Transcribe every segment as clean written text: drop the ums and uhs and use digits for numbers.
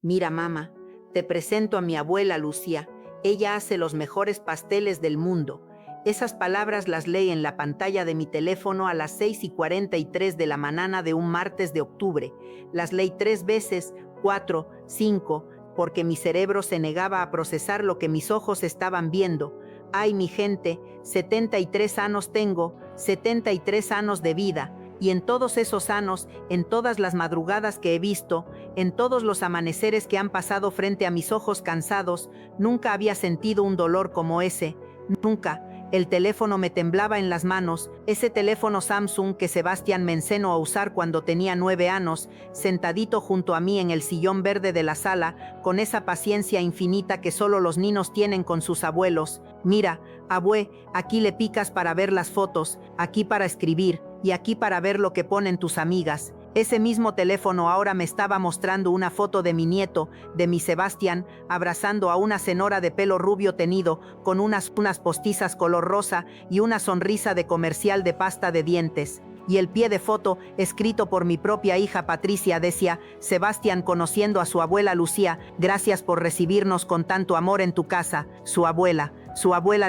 Mira, mamá, te presento a mi abuela Lucía. Ella hace los mejores pasteles del mundo. Esas palabras las leí en la pantalla de mi teléfono a las 6:43 de la mañana de un martes de octubre. Las leí 3 veces, 4, 5, porque mi cerebro se negaba a procesar lo que mis ojos estaban viendo. Ay, mi gente, 73 años tengo, 73 años de vida. Y en todos esos años, en todas las madrugadas que he visto, en todos los amaneceres que han pasado frente a mis ojos cansados, nunca había sentido un dolor como ese. Nunca. El teléfono me temblaba en las manos, ese teléfono Samsung que Sebastián me enseñó a usar cuando tenía 9 años, sentadito junto a mí en el sillón verde de la sala, con esa paciencia infinita que solo los niños tienen con sus abuelos. Mira, abue, aquí le picas para ver las fotos, aquí para escribir, y aquí para ver lo que ponen tus amigas. Ese mismo teléfono ahora me estaba mostrando una foto de mi nieto, de mi Sebastián, abrazando a una señora de pelo rubio tenido, con unas postizas color rosa y una sonrisa de comercial de pasta de dientes. Y el pie de foto, escrito por mi propia hija Patricia, decía: Sebastián conociendo a su abuela Lucía, gracias por recibirnos con tanto amor en tu casa. Su abuela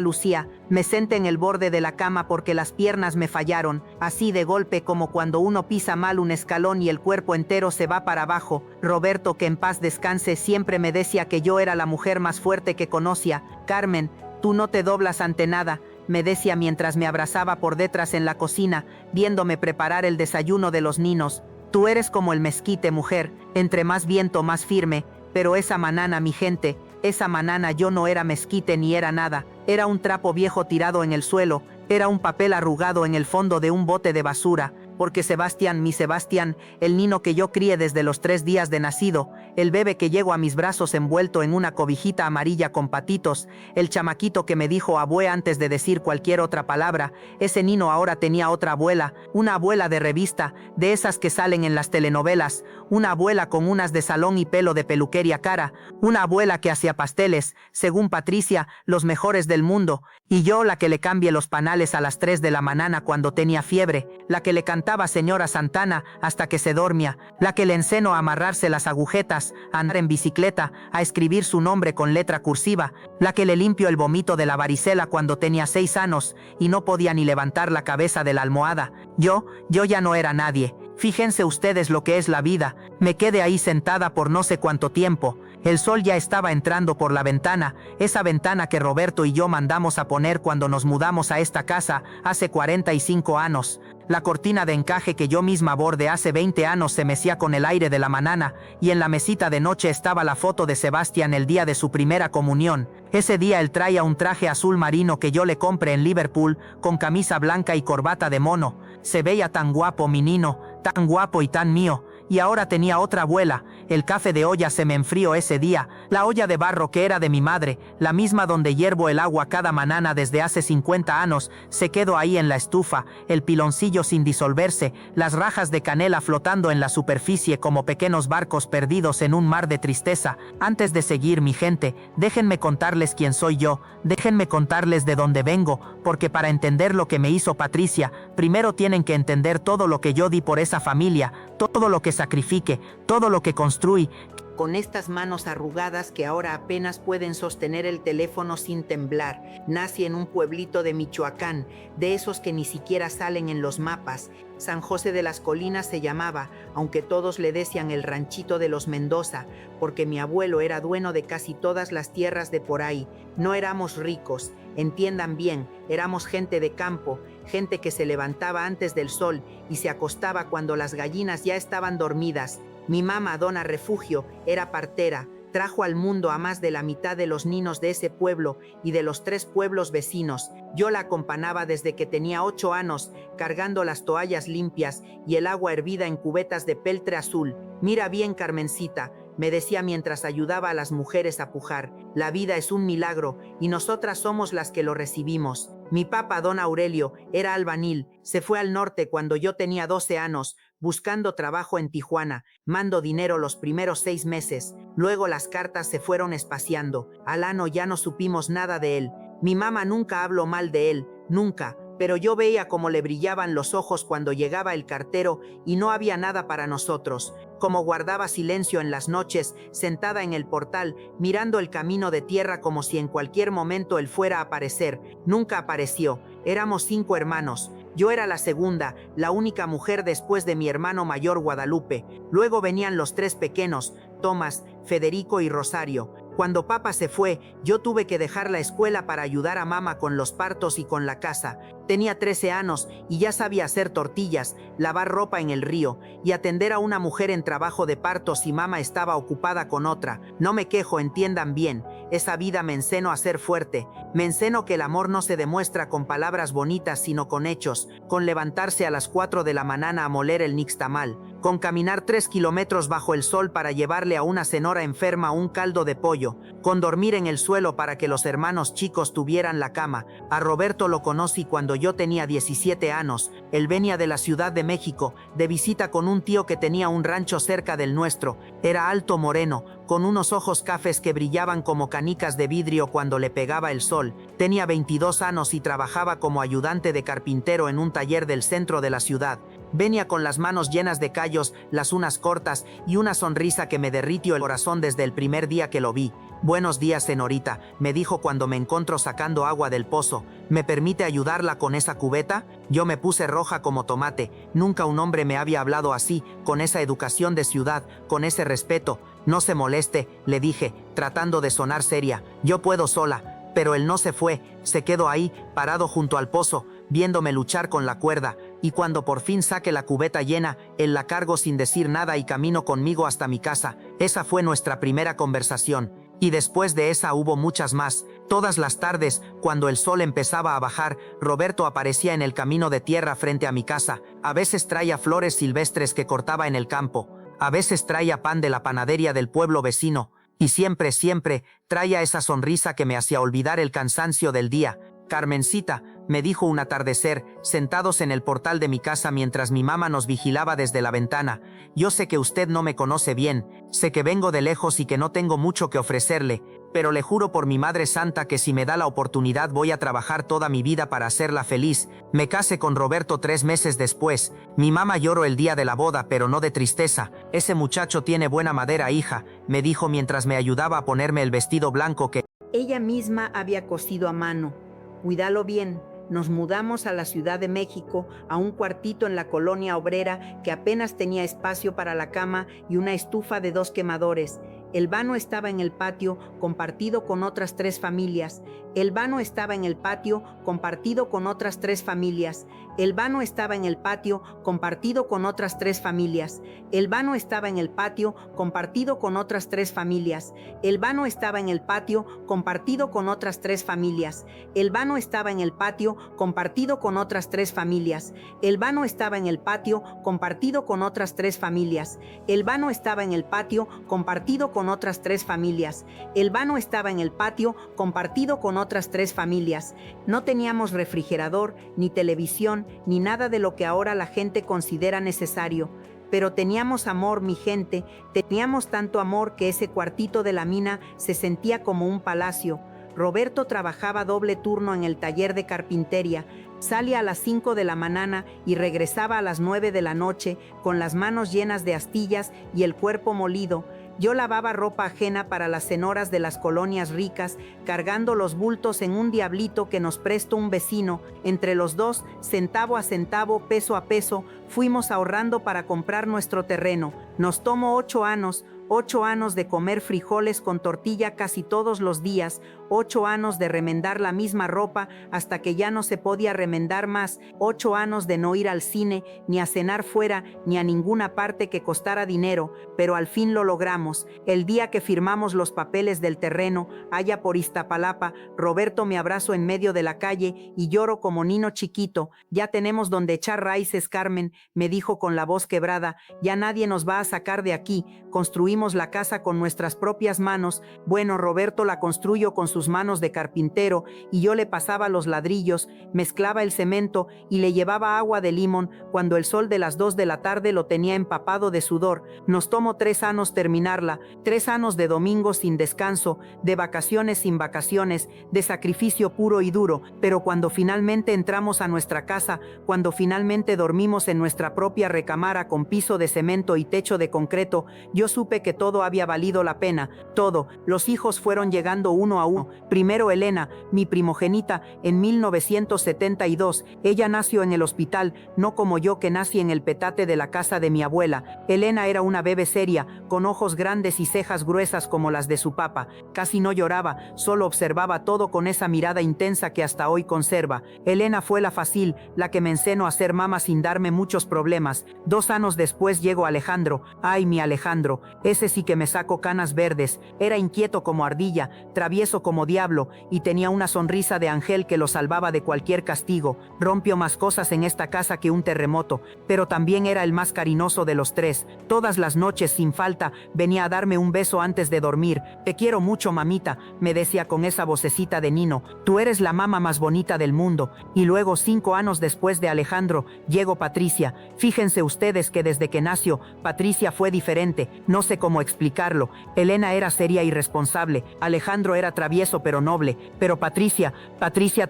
Lucía. Me senté en el borde de la cama porque las piernas me fallaron, así de golpe como cuando uno pisa mal un escalón y el cuerpo entero se va para abajo. Roberto, que en paz descanse, siempre me decía que yo era la mujer más fuerte que conocía. Carmen, tú no te doblas ante nada, me decía mientras me abrazaba por detrás en la cocina, viéndome preparar el desayuno de los niños. Tú eres como el mezquite, mujer, entre más viento más firme. Pero esa manana, mi gente, esa manana yo no era mezquite ni era nada, era un trapo viejo tirado en el suelo, era un papel arrugado en el fondo de un bote de basura, porque Sebastián, mi Sebastián, el niño que yo crié desde los 3 días de nacido, el bebé que llegó a mis brazos envuelto en una cobijita amarilla con patitos, el chamaquito que me dijo abue antes de decir cualquier otra palabra, ese niño ahora tenía otra abuela, una abuela de revista, de esas que salen en las telenovelas, una abuela con unas de salón y pelo de peluquería cara, una abuela que hacía pasteles, según Patricia, los mejores del mundo, y yo la que le cambie los panales a las 3 de la mañana cuando tenía fiebre, la que le cantaba Señora Santana hasta que se dormía, la que le enseñó a amarrarse las agujetas, a andar en bicicleta, a escribir su nombre con letra cursiva, la que le limpió el vómito de la varicela cuando tenía 6 años y no podía ni levantar la cabeza de la almohada. Yo ya no era nadie. Fíjense ustedes lo que es la vida. Me quedé ahí sentada por no sé cuánto tiempo. El sol ya estaba entrando por la ventana, esa ventana que Roberto y yo mandamos a poner cuando nos mudamos a esta casa hace 45 años. La cortina de encaje que yo misma bordé hace 20 años se mecía con el aire de la mañana, y en la mesita de noche estaba la foto de Sebastián el día de su primera comunión. Ese día él traía un traje azul marino que yo le compré en Liverpool, con camisa blanca y corbata de mono. Se veía tan guapo mi nino, tan guapo y tan mío. Y ahora tenía otra abuela. El café de olla se me enfrió ese día, la olla de barro que era de mi madre, la misma donde hiervo el agua cada mañana desde hace 50 años, se quedó ahí en la estufa, el piloncillo sin disolverse, las rajas de canela flotando en la superficie como pequeños barcos perdidos en un mar de tristeza. Antes de seguir, mi gente, déjenme contarles quién soy yo, déjenme contarles de dónde vengo, porque para entender lo que me hizo Patricia, primero tienen que entender todo lo que yo di por esa familia, todo lo que sacrifique, todo lo que construí. Con estas manos arrugadas que ahora apenas pueden sostener el teléfono sin temblar, nací en un pueblito de Michoacán, de esos que ni siquiera salen en los mapas. San José de las Colinas se llamaba, aunque todos le decían el ranchito de los Mendoza, porque mi abuelo era dueño de casi todas las tierras de por ahí. No éramos ricos, entiendan bien, éramos gente de campo, gente que se levantaba antes del sol y se acostaba cuando las gallinas ya estaban dormidas. Mi mamá, dona Refugio, era partera, trajo al mundo a más de la mitad de los niños de ese pueblo y de los 3 pueblos vecinos. Yo la acompañaba desde que tenía 8 años, cargando las toallas limpias y el agua hervida en cubetas de peltre azul. Mira bien, Carmencita, me decía mientras ayudaba a las mujeres a pujar, la vida es un milagro y nosotras somos las que lo recibimos. Mi papá, don Aurelio, era albañil, se fue al norte cuando yo tenía 12 años, buscando trabajo en Tijuana, mando dinero los primeros 6 meses, luego las cartas se fueron espaciando, al ano ya no supimos nada de él. Mi mamá nunca habló mal de él, nunca, pero yo veía cómo le brillaban los ojos cuando llegaba el cartero y no había nada para nosotros, como guardaba silencio en las noches, sentada en el portal, mirando el camino de tierra como si en cualquier momento él fuera a aparecer. Nunca apareció. Éramos 5 hermanos. Yo era la segunda, la única mujer después de mi hermano mayor Guadalupe. Luego venían los 3 pequeños, Tomás, Federico y Rosario. Cuando papá se fue, yo tuve que dejar la escuela para ayudar a mamá con los partos y con la casa. Tenía 13 años y ya sabía hacer tortillas, lavar ropa en el río y atender a una mujer en trabajo de partos y mamá estaba ocupada con otra. No me quejo, entiendan bien. Esa vida me enseñó a ser fuerte. Me enseñó que el amor no se demuestra con palabras bonitas sino con hechos, con levantarse a las 4 de la mañana a moler el nixtamal, con caminar 3 kilómetros bajo el sol para llevarle a una señora enferma un caldo de pollo, con dormir en el suelo para que los hermanos chicos tuvieran la cama. A Roberto lo conocí cuando yo tenía 17 años. Él venía de la Ciudad de México, de visita con un tío que tenía un rancho cerca del nuestro. Era alto, moreno, con unos ojos cafés que brillaban como canicas de vidrio cuando le pegaba el sol. Tenía 22 años y trabajaba como ayudante de carpintero en un taller del centro de la ciudad. Venía con las manos llenas de callos, las uñas cortas y una sonrisa que me derritió el corazón desde el primer día que lo vi. «Buenos días, señorita», me dijo cuando me encontró sacando agua del pozo. «¿Me permite ayudarla con esa cubeta?». Yo me puse roja como tomate. Nunca un hombre me había hablado así, con esa educación de ciudad, con ese respeto. «No se moleste», le dije, tratando de sonar seria. «Yo puedo sola». Pero él no se fue, se quedó ahí, parado junto al pozo, viéndome luchar con la cuerda, y cuando por fin saqué la cubeta llena, él la cargó sin decir nada y caminó conmigo hasta mi casa. Esa fue nuestra primera conversación. Y después de esa hubo muchas más. Todas las tardes, cuando el sol empezaba a bajar, Roberto aparecía en el camino de tierra frente a mi casa. A veces traía flores silvestres que cortaba en el campo. A veces traía pan de la panadería del pueblo vecino. Y siempre, siempre, traía esa sonrisa que me hacía olvidar el cansancio del día. «Carmencita», me dijo un atardecer, sentados en el portal de mi casa mientras mi mamá nos vigilaba desde la ventana, «yo sé que usted no me conoce bien, sé que vengo de lejos y que no tengo mucho que ofrecerle, pero le juro por mi Madre Santa que si me da la oportunidad voy a trabajar toda mi vida para hacerla feliz». Me casé con Roberto 3 meses después. Mi mamá lloró el día de la boda, pero no de tristeza. «Ese muchacho tiene buena madera, hija», me dijo mientras me ayudaba a ponerme el vestido blanco que ella misma había cosido a mano. «Cuídalo bien». Nos mudamos a la Ciudad de México, a un cuartito en la colonia obrera que apenas tenía espacio para la cama y una estufa de 2 quemadores. El vano estaba en el patio, compartido con otras 3 familias. El vano estaba en el patio, compartido con otras 3 familias. El vano estaba en el patio, compartido con otras 3 familias. El vano estaba en el patio, compartido con otras 3 familias. El vano estaba en el patio, compartido con otras 3 familias. El vano estaba en el patio, compartido con otras 3 familias. El vano estaba en el patio, compartido con otras 3 familias. El vano estaba en el patio, compartido con otras 3 familias. El vano estaba en el patio, compartido con otras 3 familias. No teníamos refrigerador, ni televisión, ni nada de lo que ahora la gente considera necesario. Pero teníamos amor, mi gente, teníamos tanto amor que ese cuartito de la mina se sentía como un palacio. Roberto trabajaba doble turno en el taller de carpintería. Salía a las 5 de la mañana y regresaba a las 9 de la noche con las manos llenas de astillas y el cuerpo molido. Yo lavaba ropa ajena para las señoras de las colonias ricas, cargando los bultos en un diablito que nos prestó un vecino. Entre los dos, centavo a centavo, peso a peso, fuimos ahorrando para comprar nuestro terreno. Nos tomó 8 años de comer frijoles con tortilla casi todos los días, 8 años de remendar la misma ropa hasta que ya no se podía remendar más, 8 años de no ir al cine, ni a cenar fuera, ni a ninguna parte que costara dinero, pero al fin lo logramos. El día que firmamos los papeles del terreno, allá por Iztapalapa, Roberto me abrazó en medio de la calle y lloro como niño chiquito. «Ya tenemos donde echar raíces, Carmen», me dijo con la voz quebrada, ya nadie nos va a sacar de aquí, construimos la casa con nuestras propias manos. Bueno, Roberto la construyó con sus manos de carpintero y yo le pasaba los ladrillos, mezclaba el cemento y le llevaba agua de limón. Cuando el sol de las 2 de la tarde lo tenía empapado de sudor. Nos tomó 3 años terminarla, 3 años de domingos sin descanso, de vacaciones sin vacaciones, de sacrificio puro y duro, pero cuando finalmente entramos a nuestra casa, cuando finalmente dormimos en nuestra propia recámara con piso de cemento y techo de concreto, yo supe que todo había valido la pena, todo. Los hijos fueron llegando uno a uno. Primero Elena, mi primogenita, en 1972. Ella nació en el hospital, no como yo que nací en el petate de la casa de mi abuela. Elena era una bebé seria, con ojos grandes y cejas gruesas como las de su papá. Casi no lloraba, solo observaba todo con esa mirada intensa que hasta hoy conserva. Elena fue la fácil, la que me enseñó a ser mamá sin darme muchos problemas. 2 años después llegó Alejandro. Ay, mi Alejandro, ese sí que me sacó canas verdes. Era inquieto como ardilla, travieso como diablo, y tenía una sonrisa de ángel que lo salvaba de cualquier castigo. Rompió más cosas en esta casa que un terremoto, pero también era el más cariñoso de los 3. Todas las noches, sin falta, venía a darme un beso antes de dormir. Te quiero mucho, mamita, me decía con esa vocecita de nino. Tú eres la mamá más bonita del mundo. Y luego, 5 años después de Alejandro, llegó Patricia. Fíjense ustedes que desde que nació, Patricia fue diferente. No sé cómo explicarlo. Elena era seria y responsable. Alejandro era travieso pero noble. Pero Patricia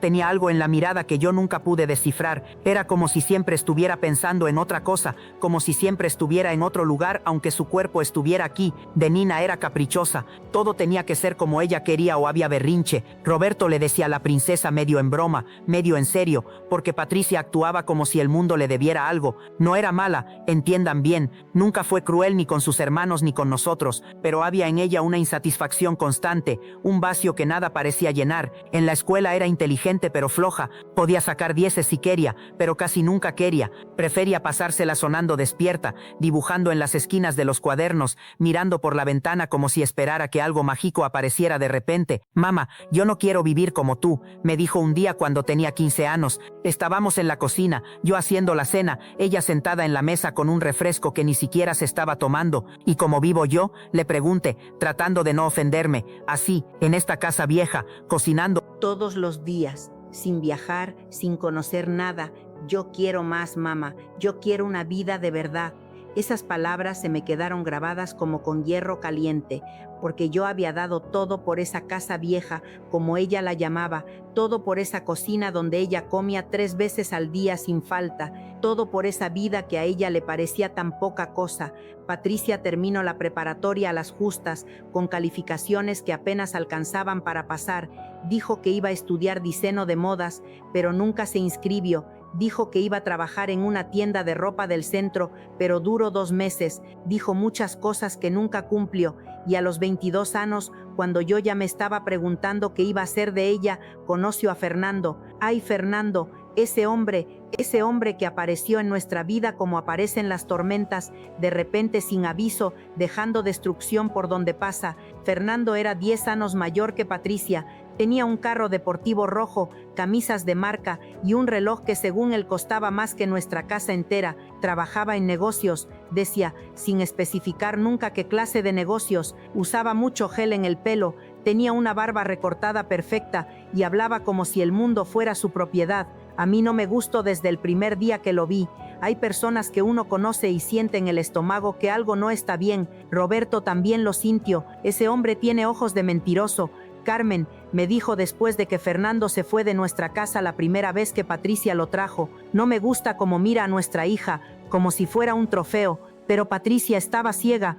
tenía algo en la mirada que yo nunca pude descifrar. Era como si siempre estuviera pensando en otra cosa, como si siempre estuviera en otro lugar, aunque su cuerpo estuviera aquí. De Nina era caprichosa. Todo tenía que ser como ella quería o había berrinche. Roberto le decía a la princesa medio en broma, medio en serio, porque Patricia actuaba como si el mundo le debiera algo. No era mala, entiendan bien, nunca fue cruel ni con sus hermanos ni con nosotros, pero había en ella una insatisfacción constante, un vacío que nada parecía llenar. En la escuela era inteligente pero floja, podía sacar 10 si quería, pero casi nunca quería. Prefería pasársela sonando despierta, dibujando en las esquinas de los cuadernos, mirando por la ventana como si esperara que algo mágico apareciera de repente. Mamá, yo no quiero vivir como tú, me dijo un día cuando tenía 15 años. Estábamos en la cocina, yo haciendo la cena, ella sentada en la mesa con un refresco que ni siquiera se estaba tomando, y como vivo yo, le pregunté, tratando de no ofenderme, así, en esta casa vieja, cocinando todos los días, sin viajar, sin conocer nada. Yo quiero más, mamá, yo quiero una vida de verdad. Esas palabras se me quedaron grabadas como con hierro caliente, porque yo había dado todo por esa casa vieja, como ella la llamaba, todo por esa cocina donde ella comía 3 veces al día sin falta, todo por esa vida que a ella le parecía tan poca cosa. Patricia terminó la preparatoria a las justas, con calificaciones que apenas alcanzaban para pasar. Dijo que iba a estudiar diseño de modas, pero nunca se inscribió. Dijo que iba a trabajar en una tienda de ropa del centro, pero duró 2 meses. Dijo muchas cosas que nunca cumplió, y a los 22 años, cuando yo ya me estaba preguntando qué iba a hacer de ella, conoció a Fernando. Ay, Fernando, ese hombre que apareció en nuestra vida como aparecen las tormentas, de repente sin aviso, dejando destrucción por donde pasa. Fernando era 10 años mayor que Patricia. Tenía un carro deportivo rojo, camisas de marca y un reloj que según él costaba más que nuestra casa entera. Trabajaba en negocios, decía, sin especificar nunca qué clase de negocios. Usaba mucho gel en el pelo, tenía una barba recortada perfecta y hablaba como si el mundo fuera su propiedad. A mí no me gustó desde el primer día que lo vi. Hay personas que uno conoce y siente en el estómago que algo no está bien. Roberto también lo sintió. Ese hombre tiene ojos de mentiroso. Carmen, me dijo después de que Fernando se fue de nuestra casa la primera vez que Patricia lo trajo, no me gusta cómo mira a nuestra hija, como si fuera un trofeo. Pero Patricia estaba ciega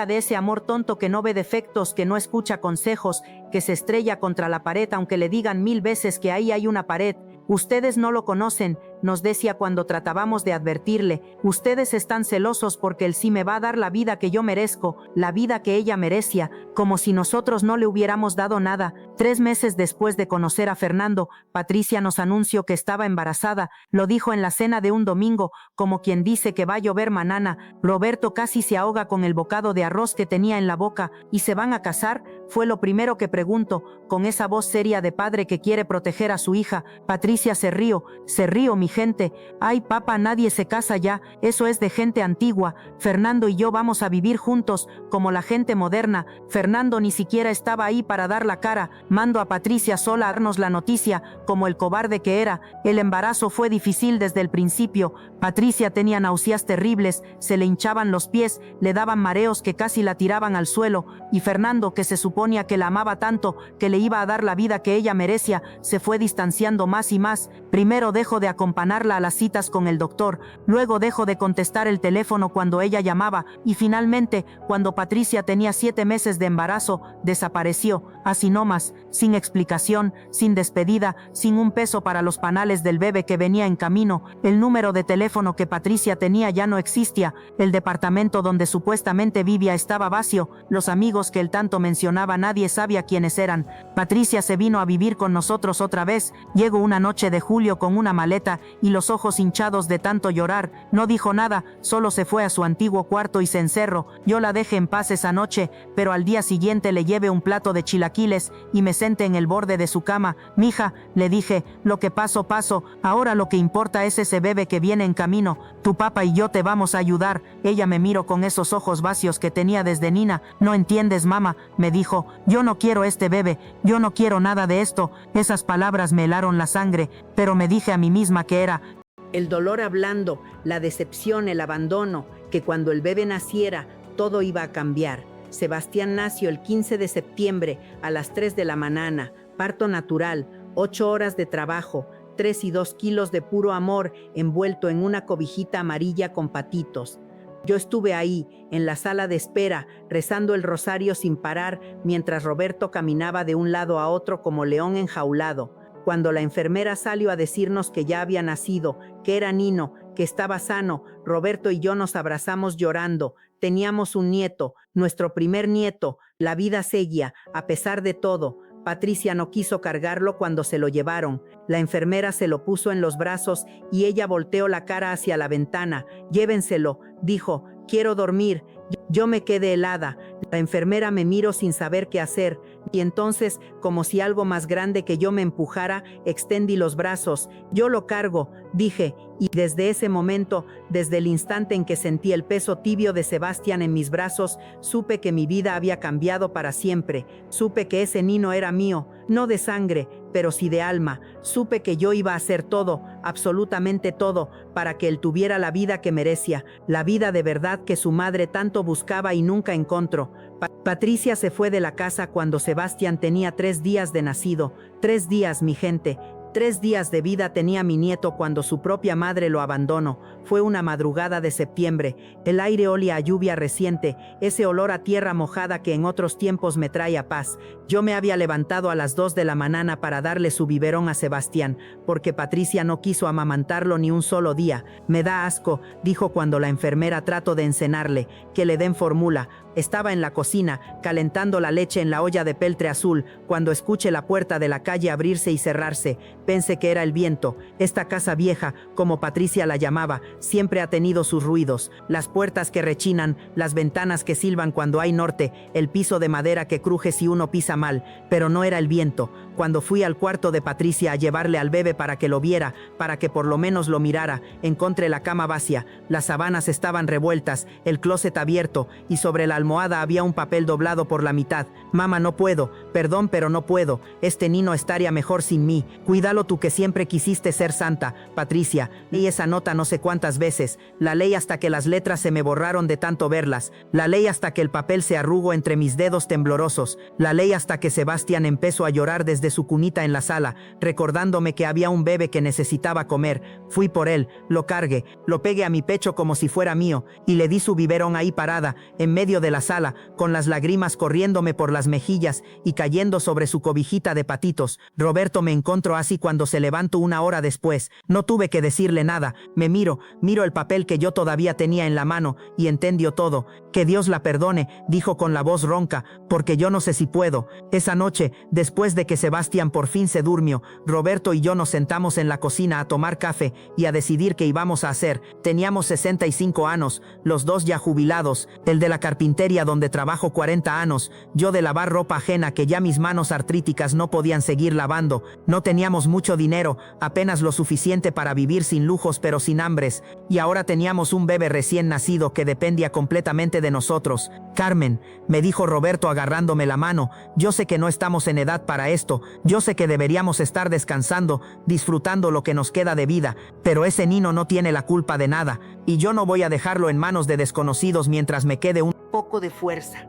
de ese amor tonto que no ve defectos, que no escucha consejos, que se estrella contra la pared aunque le digan 1000 veces que ahí hay una pared. Ustedes no lo conocen, nos decía cuando tratábamos de advertirle. Ustedes están celosos porque él sí me va a dar la vida que yo merezco, la vida que ella merecía, como si nosotros no le hubiéramos dado nada. 3 meses después de conocer a Fernando, Patricia nos anunció que estaba embarazada. Lo dijo en la cena de un domingo, como quien dice que va a llover manana. Roberto casi se ahoga con el bocado de arroz que tenía en la boca. ¿Y se van a casar? Fue lo primero que preguntó, con esa voz seria de padre que quiere proteger a su hija. Patricia se rió, mi gente. Ay, papá, nadie se casa ya, eso es de gente antigua. Fernando y yo vamos a vivir juntos, como la gente moderna. Fernando ni siquiera estaba ahí para dar la cara. Mando a Patricia sola a darnos la noticia, como el cobarde que era. El embarazo fue difícil desde el principio. Patricia tenía náuseas terribles, se le hinchaban los pies, le daban mareos que casi la tiraban al suelo, y Fernando, que se suponía que la amaba tanto, que le iba a dar la vida que ella merecía, se fue distanciando más y más. Primero dejó de acompañarla a las citas con el doctor, luego dejó de contestar el teléfono cuando ella llamaba, y finalmente, cuando Patricia tenía 7 meses de embarazo, desapareció, así nomás, sin explicación, sin despedida, sin un peso para los panales del bebé que venía en camino. El número de teléfono que Patricia tenía ya no existía, el departamento donde supuestamente vivía estaba vacío, los amigos que él tanto mencionaba nadie sabía quiénes eran. Patricia se vino a vivir con nosotros otra vez. Llegó una noche de julio con una maleta y los ojos hinchados de tanto llorar. No dijo nada, solo se fue a su antiguo cuarto y se encerró. Yo la dejé en paz esa noche, pero al día siguiente le llevé un plato de chilaquiles y me senté en el borde de su cama. Mija, le dije, lo que pasó, ahora lo que importa es ese bebé que viene en camino. Tu papá y yo te vamos a ayudar. Ella me miró con esos ojos vacíos que tenía desde niña. No entiendes, mamá, me dijo, yo no quiero este bebé, yo no quiero nada de esto. Esas palabras me helaron la sangre, pero me dije a mí misma que era el dolor hablando, la decepción, el abandono, que cuando el bebé naciera, todo iba a cambiar. Sebastián nació el 15 de septiembre a las 3 de la mañana, parto natural, 8 horas de trabajo, 3 y 2 kilos de puro amor envuelto en una cobijita amarilla con patitos. Yo estuve ahí, en la sala de espera, rezando el rosario sin parar, mientras Roberto caminaba de un lado a otro como león enjaulado. Cuando la enfermera salió a decirnos que ya había nacido, que era Nino, que estaba sano, Roberto y yo nos abrazamos llorando. Teníamos un nieto, nuestro primer nieto. La vida seguía, a pesar de todo. Patricia no quiso cargarlo cuando se lo llevaron. La enfermera se lo puso en los brazos y ella volteó la cara hacia la ventana. Llévenselo, dijo, quiero dormir. Yo me quedé helada. La enfermera me miró sin saber qué hacer, y entonces, como si algo más grande que yo me empujara, extendí los brazos. Yo lo cargo, dije, y desde ese momento, desde el instante en que sentí el peso tibio de Sebastián en mis brazos, supe que mi vida había cambiado para siempre. Supe que ese niño era mío, no de sangre, pero sí de alma. Supe que yo iba a hacer todo, absolutamente todo, para que él tuviera la vida que merecía, la vida de verdad que su madre tanto buscaba y nunca encontró. Patricia se fue de la casa cuando Sebastián tenía 3 días de nacido. 3 días, mi gente. 3 días de vida tenía mi nieto cuando su propia madre lo abandonó. Fue una madrugada de septiembre. El aire olía a lluvia reciente, ese olor a tierra mojada que en otros tiempos me traía paz. Yo me había levantado a las 2 de la mañana para darle su biberón a Sebastián, porque Patricia no quiso amamantarlo ni un solo día. Me da asco, dijo cuando la enfermera trató de encenarle, que le den fórmula. Estaba en la cocina, calentando la leche en la olla de peltre azul, cuando escuché la puerta de la calle abrirse y cerrarse. Pensé que era el viento. Esta casa vieja, como Patricia la llamaba, siempre ha tenido sus ruidos. Las puertas que rechinan, las ventanas que silban cuando hay norte, el piso de madera que cruje si uno pisa mal, pero no era el viento. Cuando fui al cuarto de Patricia a llevarle al bebé para que lo viera, para que por lo menos lo mirara, encontré la cama vacía, las sábanas estaban revueltas, el closet abierto, y sobre la almohada había un papel doblado por la mitad. Mamá, no puedo, perdón, pero no puedo. Este niño estaría mejor sin mí. Cuídalo tú que siempre quisiste ser santa. Patricia, leí esa nota no sé cuántas veces. La leí hasta que las letras se me borraron de tanto verlas. La leí hasta que el papel se arrugó entre mis dedos temblorosos. La leí hasta que Sebastián empezó a llorar desde su cunita en la sala, recordándome que había un bebé que necesitaba comer. Fui por él, lo cargué, lo pegué a mi pecho como si fuera mío, y le di su biberón ahí parada, en medio de la sala, con las lágrimas corriéndome por las mejillas y cayendo sobre su cobijita de patitos. Roberto me encontró así cuando se levantó 1 hora después. No tuve que decirle nada. Me miro el papel que yo todavía tenía en la mano y entendió todo. Que Dios la perdone, dijo con la voz ronca, porque yo no sé si puedo. Esa noche, después de que Sebastián por fin se durmió, Roberto y yo nos sentamos en la cocina a tomar café y a decidir qué íbamos a hacer. Teníamos 65 años, los dos ya jubilados, el de la carpintería cafetería donde trabajo 40 años, yo de lavar ropa ajena que ya mis manos artríticas no podían seguir lavando, no teníamos mucho dinero, apenas lo suficiente para vivir sin lujos pero sin hambres, y ahora teníamos un bebé recién nacido que dependía completamente de nosotros. Carmen, me dijo Roberto agarrándome la mano, yo sé que no estamos en edad para esto, yo sé que deberíamos estar descansando, disfrutando lo que nos queda de vida, pero ese niño no tiene la culpa de nada, y yo no voy a dejarlo en manos de desconocidos mientras me quede un poco de fuerza.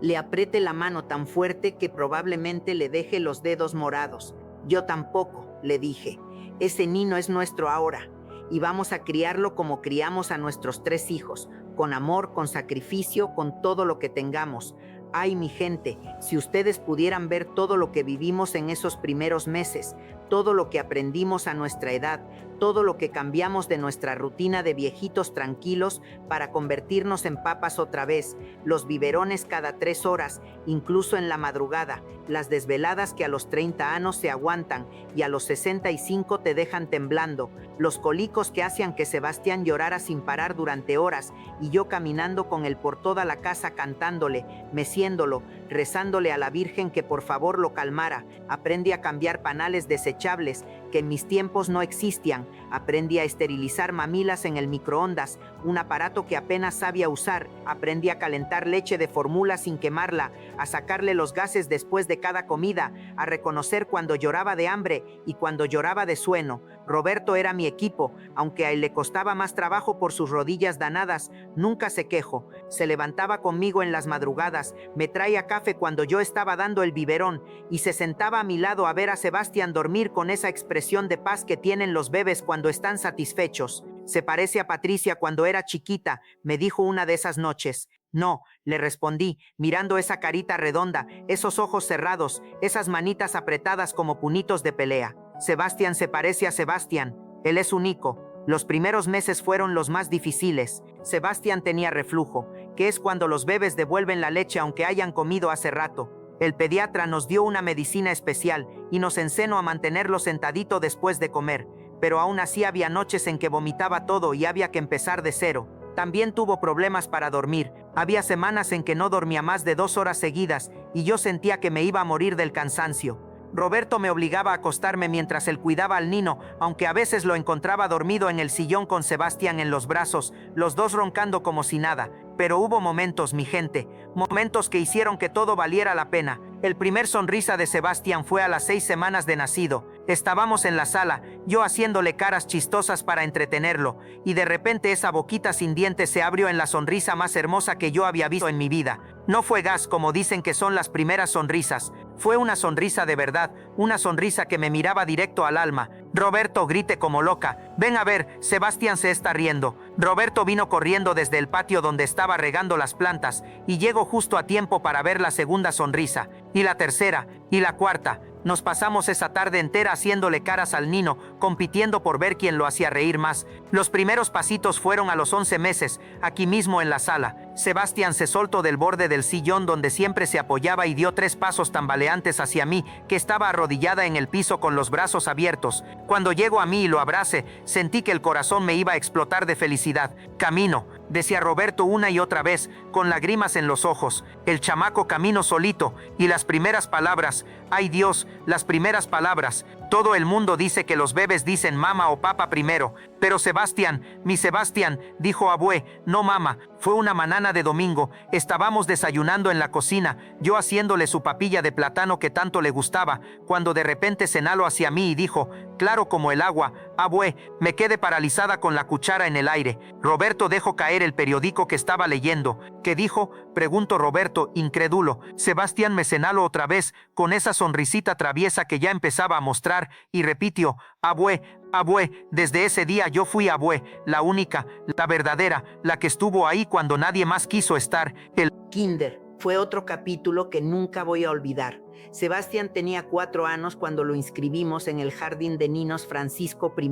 Le apriete la mano tan fuerte que probablemente le deje los dedos morados. Yo tampoco, le dije. Ese niño es nuestro ahora, y vamos a criarlo como criamos a nuestros 3 hijos, con amor, con sacrificio, con todo lo que tengamos. Ay, mi gente, si ustedes pudieran ver todo lo que vivimos en esos primeros meses, todo lo que aprendimos a nuestra edad, todo lo que cambiamos de nuestra rutina de viejitos tranquilos para convertirnos en papas otra vez, los biberones cada 3 horas, incluso en la madrugada, las desveladas que a los 30 años se aguantan y a los 65 te dejan temblando, los colicos que hacían que Sebastián llorara sin parar durante horas y yo caminando con él por toda la casa cantándole, meciéndolo, rezándole a la Virgen que por favor lo calmara. Aprendí a cambiar panales desechables que en mis tiempos no existían. Aprendí a esterilizar mamilas en el microondas, un aparato que apenas sabía usar. Aprendí a calentar leche de fórmula sin quemarla, a sacarle los gases después de cada comida, a reconocer cuando lloraba de hambre y cuando lloraba de sueño. Roberto era mi equipo, aunque a él le costaba más trabajo por sus rodillas danadas, nunca se quejó. Se levantaba conmigo en las madrugadas, me traía café cuando yo estaba dando el biberón y se sentaba a mi lado a ver a Sebastián dormir con esa expresión de paz que tienen los bebés cuando están satisfechos. Se parece a Patricia cuando era chiquita, me dijo una de esas noches. No, le respondí, mirando esa carita redonda, esos ojos cerrados, esas manitas apretadas como punitos de pelea. Sebastián se parece a Sebastián, él es único. Los primeros meses fueron los más difíciles. Sebastián tenía reflujo, que es cuando los bebés devuelven la leche aunque hayan comido hace rato. El pediatra nos dio una medicina especial y nos enseñó a mantenerlo sentadito después de comer, pero aún así había noches en que vomitaba todo y había que empezar de cero. También tuvo problemas para dormir. Había semanas en que no dormía más de 2 horas seguidas y yo sentía que me iba a morir del cansancio. Roberto me obligaba a acostarme mientras él cuidaba al niño, aunque a veces lo encontraba dormido en el sillón con Sebastián en los brazos, los dos roncando como si nada. Pero hubo momentos, mi gente, momentos que hicieron que todo valiera la pena. El primer sonrisa de Sebastián fue a las 6 semanas de nacido. Estábamos en la sala, yo haciéndole caras chistosas para entretenerlo, y de repente esa boquita sin dientes se abrió en la sonrisa más hermosa que yo había visto en mi vida. No fue gas como dicen que son las primeras sonrisas. Fue una sonrisa de verdad, una sonrisa que me miraba directo al alma. Roberto, grité como loca. Ven a ver, Sebastián se está riendo. Roberto vino corriendo desde el patio donde estaba regando las plantas y llegó justo a tiempo para ver la segunda sonrisa, y la tercera, y la cuarta. Nos pasamos esa tarde entera haciéndole caras al niño, compitiendo por ver quién lo hacía reír más. Los primeros pasitos fueron a los 11 meses, aquí mismo en la sala. Sebastián se soltó del borde del sillón donde siempre se apoyaba y dio 3 pasos tambaleantes hacia mí, que estaba arrodillada en el piso con los brazos abiertos. Cuando llegó a mí y lo abracé, sentí que el corazón me iba a explotar de felicidad. Camino, decía Roberto una y otra vez, con lágrimas en los ojos. El chamaco camino solito, y las primeras palabras, ay Dios, las primeras palabras. Todo el mundo dice que los bebés dicen mamá o papá primero, pero Sebastián, mi Sebastián, dijo abue, no mamá. Fue una mañana de domingo, estábamos desayunando en la cocina, yo haciéndole su papilla de plátano que tanto le gustaba, cuando de repente señaló hacia mí y dijo, claro como el agua, abue. Me quedé paralizada con la cuchara en el aire. Roberto dejó caer el periódico que estaba leyendo. ¿Qué dijo?, preguntó Roberto, incrédulo. Sebastián me señaló otra vez, con esa sonrisita traviesa que ya empezaba a mostrar, y repitió, abue, abue. Desde ese día yo fui abue, la única, la verdadera, la que estuvo ahí cuando nadie más quiso estar. El Kinder fue otro capítulo que nunca voy a olvidar. Sebastián tenía 4 años cuando lo inscribimos en el Jardín de Niños Francisco I.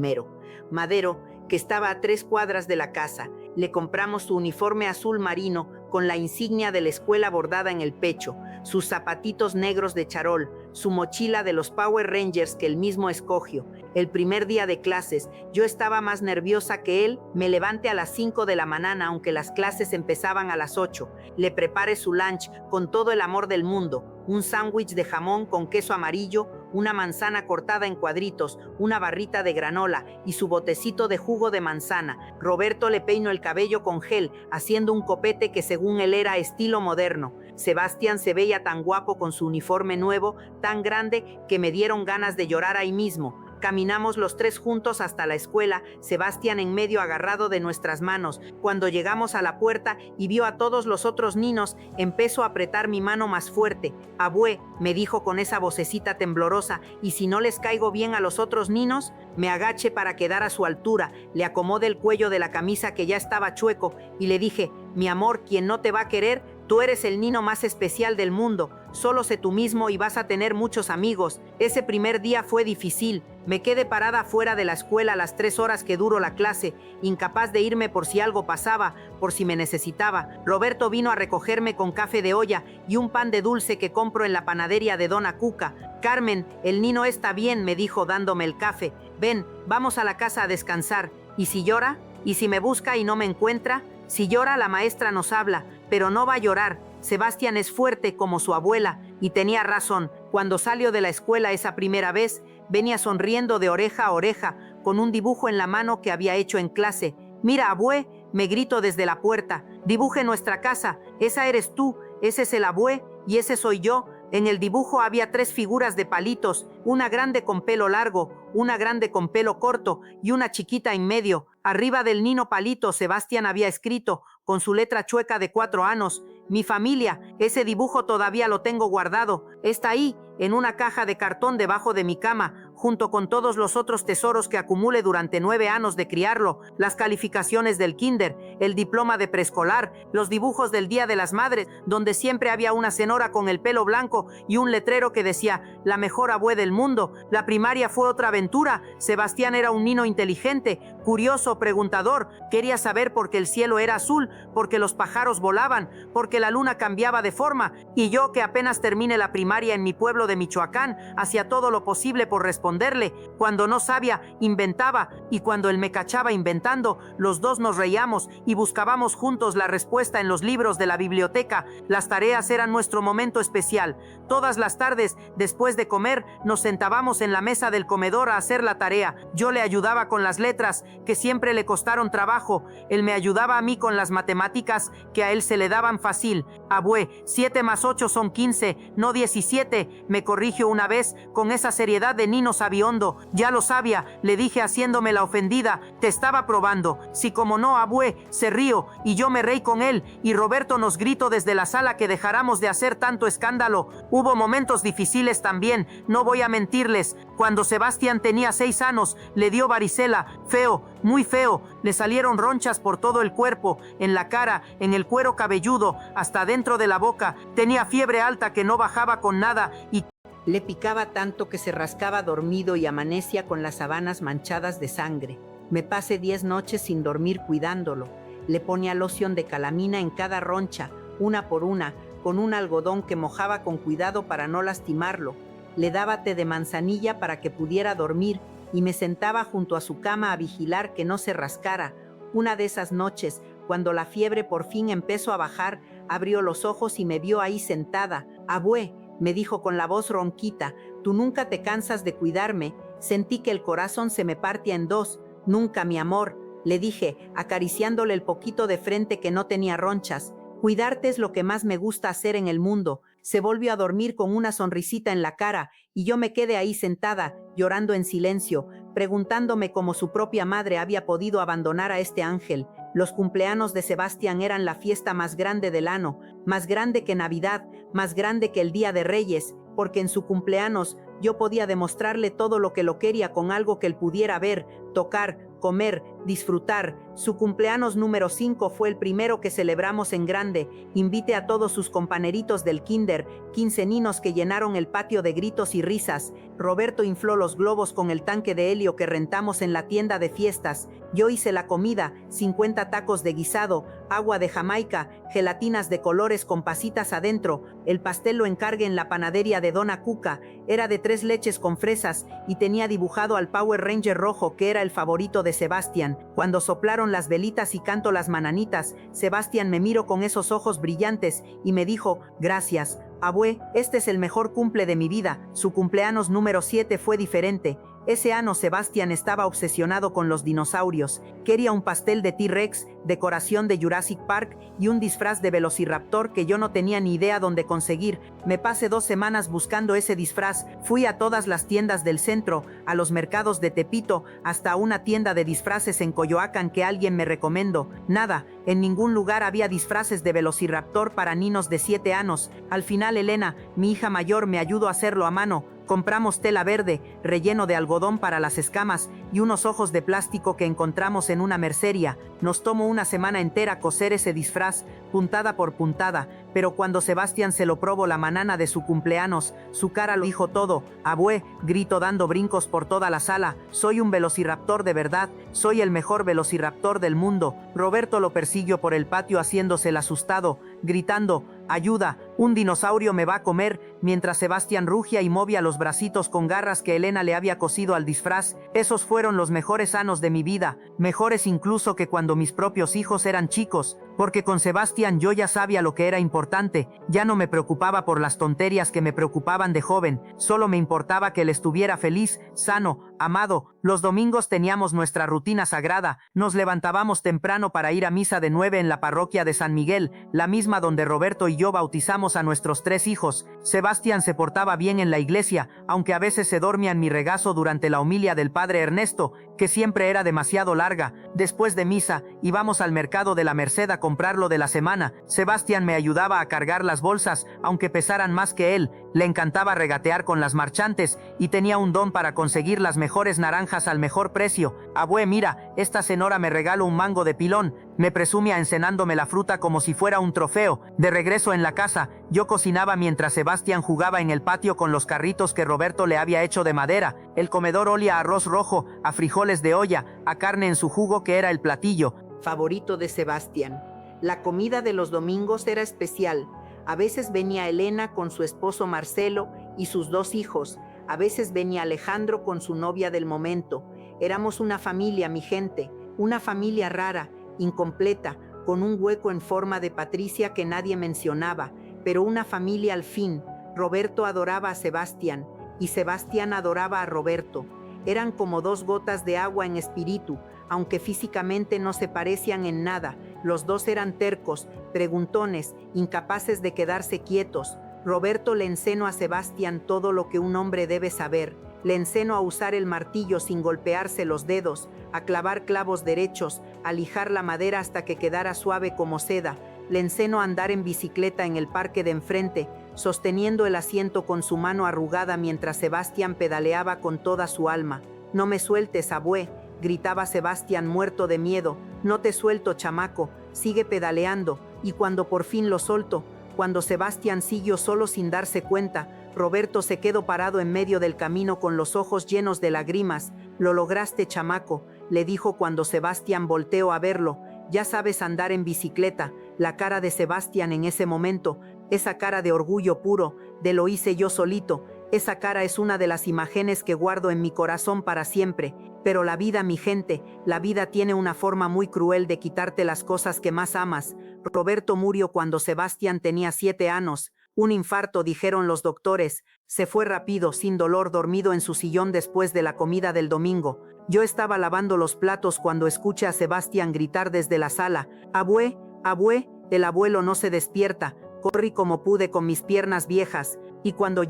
Madero, que estaba a 3 cuadras de la casa. Le compramos su uniforme azul marino con la insignia de la escuela bordada en el pecho, sus zapatitos negros de charol, su mochila de los Power Rangers que él mismo escogió. El primer día de clases, yo estaba más nerviosa que él. Me levanté a las 5 de la mañana, aunque las clases empezaban a las 8. Le preparé su lunch con todo el amor del mundo: un sándwich de jamón con queso amarillo, una manzana cortada en cuadritos, una barrita de granola y su botecito de jugo de manzana. Roberto le peinó el cabello con gel, haciendo un copete que según él era estilo moderno. Sebastián se veía tan guapo con su uniforme nuevo, tan grande, que me dieron ganas de llorar ahí mismo. Caminamos los tres juntos hasta la escuela, Sebastián en medio agarrado de nuestras manos. Cuando llegamos a la puerta y vio a todos los otros niños, empezó a apretar mi mano más fuerte. «Abue», me dijo con esa vocecita temblorosa, «¿y si no les caigo bien a los otros niños?». Me agaché para quedar a su altura, le acomodé el cuello de la camisa que ya estaba chueco y le dije: «Mi amor, ¿quién no te va a querer? Tú eres el niño más especial del mundo. Solo sé tú mismo y vas a tener muchos amigos». Ese primer día fue difícil. Me quedé parada fuera de la escuela las 3 horas que duró la clase, incapaz de irme por si algo pasaba, por si me necesitaba. Roberto vino a recogerme con café de olla y un pan de dulce que compro en la panadería de Dona Cuca. «Carmen, el niño está bien», me dijo dándome el café. «Ven, vamos a la casa a descansar. ¿Y si llora? ¿Y si me busca y no me encuentra? Si llora, la maestra nos habla, pero no va a llorar. Sebastián es fuerte como su abuela». Y tenía razón. Cuando salió de la escuela esa primera vez, venía sonriendo de oreja a oreja, con un dibujo en la mano que había hecho en clase. «Mira, abue», me gritó desde la puerta, «dibuje nuestra casa. Esa eres tú, ese es el abue y ese soy yo». En el dibujo había 3 figuras de palitos, una grande con pelo largo, una grande con pelo corto y una chiquita en medio. Arriba del niño palito, Sebastián había escrito, con su letra chueca de 4 años: «Mi familia». Ese dibujo todavía lo tengo guardado. Está ahí, en una caja de cartón debajo de mi cama, junto con todos los otros tesoros que acumulé durante 9 años de criarlo: las calificaciones del kinder, el diploma de preescolar, los dibujos del Día de las Madres, donde siempre había una señora con el pelo blanco y un letrero que decía: «La mejor abue del mundo». La primaria fue otra aventura. Sebastián era un niño inteligente, curioso, preguntador. Quería saber por qué el cielo era azul, por qué los pájaros volaban, por qué la luna cambiaba de forma. Y yo, que apenas terminé la primaria en mi pueblo de Michoacán, hacía todo lo posible por responderle. Cuando no sabía, inventaba, y cuando él me cachaba inventando, los dos nos reíamos y buscábamos juntos la respuesta en los libros de la biblioteca. Las tareas eran nuestro momento especial. Todas las tardes, después de comer, nos sentábamos en la mesa del comedor a hacer la tarea. Yo le ayudaba con las letras, que siempre le costaron trabajo. Él me ayudaba a mí con las matemáticas, que a él se le daban fácil. «Abue, 7 más 8 son 15, no 17», me corrigió una vez con esa seriedad de niño sabiondo. «Ya lo sabía», le dije haciéndome la ofendida, «te estaba probando». «Sí, como no, abue», se rió y yo me reí con él, y Roberto nos gritó desde la sala que dejáramos de hacer tanto escándalo. Hubo momentos difíciles también, no voy a mentirles. Cuando Sebastián tenía 6 años, le dio varicela, feo, muy feo. Le salieron ronchas por todo el cuerpo, en la cara, en el cuero cabelludo, hasta dentro de la boca. Tenía fiebre alta que no bajaba con nada y le picaba tanto que se rascaba dormido y amanecía con las sábanas manchadas de sangre. Me pasé 10 noches sin dormir cuidándolo. Le ponía loción de calamina en cada roncha, una por una, con un algodón que mojaba con cuidado para no lastimarlo. Le daba té de manzanilla para que pudiera dormir y me sentaba junto a su cama a vigilar que no se rascara. Una de esas noches, cuando la fiebre por fin empezó a bajar, abrió los ojos y me vio ahí sentada. «Abue», me dijo con la voz ronquita, «tú nunca te cansas de cuidarme». Sentí que el corazón se me partía en dos. «Nunca, mi amor», le dije, acariciándole el poquito de frente que no tenía ronchas. «Cuidarte es lo que más me gusta hacer en el mundo». Se volvió a dormir con una sonrisita en la cara y yo me quedé ahí sentada, llorando en silencio, preguntándome cómo su propia madre había podido abandonar a este ángel. Los cumpleaños de Sebastián eran la fiesta más grande del año, más grande que Navidad, más grande que el Día de Reyes, porque en su cumpleaños yo podía demostrarle todo lo que lo quería con algo que él pudiera ver, tocar, comer, disfrutar. Su cumpleaños número 5 fue el primero que celebramos en grande. Invité a todos sus compañeritos del kinder, 15 niños que llenaron el patio de gritos y risas. Roberto infló los globos con el tanque de helio que rentamos en la tienda de fiestas. Yo hice la comida, 50 tacos de guisado. agua de Jamaica, gelatinas de colores con pasitas adentro. El pastel lo encargué en la panadería de Dona Cuca. Era de 3 leches con fresas y tenía dibujado al Power Ranger rojo, que era el favorito de Sebastián. Cuando soplaron las velitas y canto las mananitas, Sebastián me miró con esos ojos brillantes y me dijo: gracias, abue, este es el mejor cumple de mi vida. Su cumpleaños número 7 fue diferente. Ese año Sebastián estaba obsesionado con los dinosaurios. Quería un pastel de T-Rex, decoración de Jurassic Park y un disfraz de Velociraptor que yo no tenía ni idea dónde conseguir. Me pasé 2 semanas buscando ese disfraz. Fui a todas las tiendas del centro, a los mercados de Tepito, hasta a una tienda de disfraces en Coyoacán que alguien me recomendó. Nada, en ningún lugar había disfraces de Velociraptor para niños de 7 años. Al final Elena, mi hija mayor, me ayudó a hacerlo a mano. Compramos tela verde, relleno de algodón para las escamas y unos ojos de plástico que encontramos en una mercería. Nos tomó una semana entera coser ese disfraz, puntada por puntada, pero cuando Sebastián se lo probó la manana de su cumpleaños, su cara lo dijo todo. Abue, grito dando brincos por toda la sala, soy un velociraptor de verdad, soy el mejor velociraptor del mundo. Roberto lo persiguió por el patio haciéndose el asustado, gritando: ayuda, un dinosaurio me va a comer, mientras Sebastián rugía y movía los bracitos con garras que Elena le había cosido al disfraz. Esos fueron los mejores años de mi vida, mejores incluso que cuando mis propios hijos eran chicos, porque con Sebastián yo ya sabía lo que era importante, ya no me preocupaba por las tonterías que me preocupaban de joven, solo me importaba que él estuviera feliz, sano, amado. Los domingos teníamos nuestra rutina sagrada, nos levantábamos temprano para ir a misa de 9 en la parroquia de San Miguel, la misma donde Roberto y yo bautizamos a nuestros 3 hijos. Sebastián se portaba bien en la iglesia, aunque a veces se dormía en mi regazo durante la homilia del padre Ernesto, que siempre era demasiado larga. Después de misa, íbamos al mercado de la Merced a comprar lo de la semana. Sebastián me ayudaba a cargar las bolsas, aunque pesaran más que él. Le encantaba regatear con las marchantes y tenía un don para conseguir las mejores naranjas al mejor precio. Abue, mira, esta señora me regaló un mango de pilón. Me presumía encenándome la fruta como si fuera un trofeo. De regreso en la casa, yo cocinaba mientras Sebastián jugaba en el patio con los carritos que Roberto le había hecho de madera. El comedor olía a arroz rojo, a frijoles de olla, a carne en su jugo, que era el platillo favorito de Sebastián. La comida de los domingos era especial. A veces venía Elena con su esposo Marcelo y sus 2 hijos. A veces venía Alejandro con su novia del momento. Éramos una familia, mi gente, una familia rara, incompleta, con un hueco en forma de Patricia que nadie mencionaba, pero una familia al fin. Roberto adoraba a Sebastián y Sebastián adoraba a Roberto. Eran como 2 gotas de agua en espíritu, aunque físicamente no se parecían en nada. Los 2 eran tercos, preguntones, incapaces de quedarse quietos. Roberto le enseñó a Sebastián todo lo que un hombre debe saber. Le enseñó a usar el martillo sin golpearse los dedos, a clavar clavos derechos, a lijar la madera hasta que quedara suave como seda. Le enseñó a andar en bicicleta en el parque de enfrente, sosteniendo el asiento con su mano arrugada mientras Sebastián pedaleaba con toda su alma. No me sueltes, abue, gritaba Sebastián muerto de miedo. No te suelto, chamaco, sigue pedaleando. Y cuando por fin lo soltó, cuando Sebastián siguió solo sin darse cuenta, Roberto se quedó parado en medio del camino con los ojos llenos de lágrimas. Lo lograste, chamaco, le dijo cuando Sebastián volteó a verlo. Ya sabes andar en bicicleta. La cara de Sebastián en ese momento, esa cara de orgullo puro, de lo hice yo solito. Esa cara es una de las imágenes que guardo en mi corazón para siempre. Pero la vida, mi gente, la vida tiene una forma muy cruel de quitarte las cosas que más amas. Roberto murió cuando Sebastián tenía 7 años. Un infarto, dijeron los doctores. Se fue rápido, sin dolor, dormido en su sillón después de la comida del domingo. Yo estaba lavando los platos cuando escuché a Sebastián gritar desde la sala: abue, abue. El abuelo no se despierta. Corrí como pude con mis piernas viejas, y cuando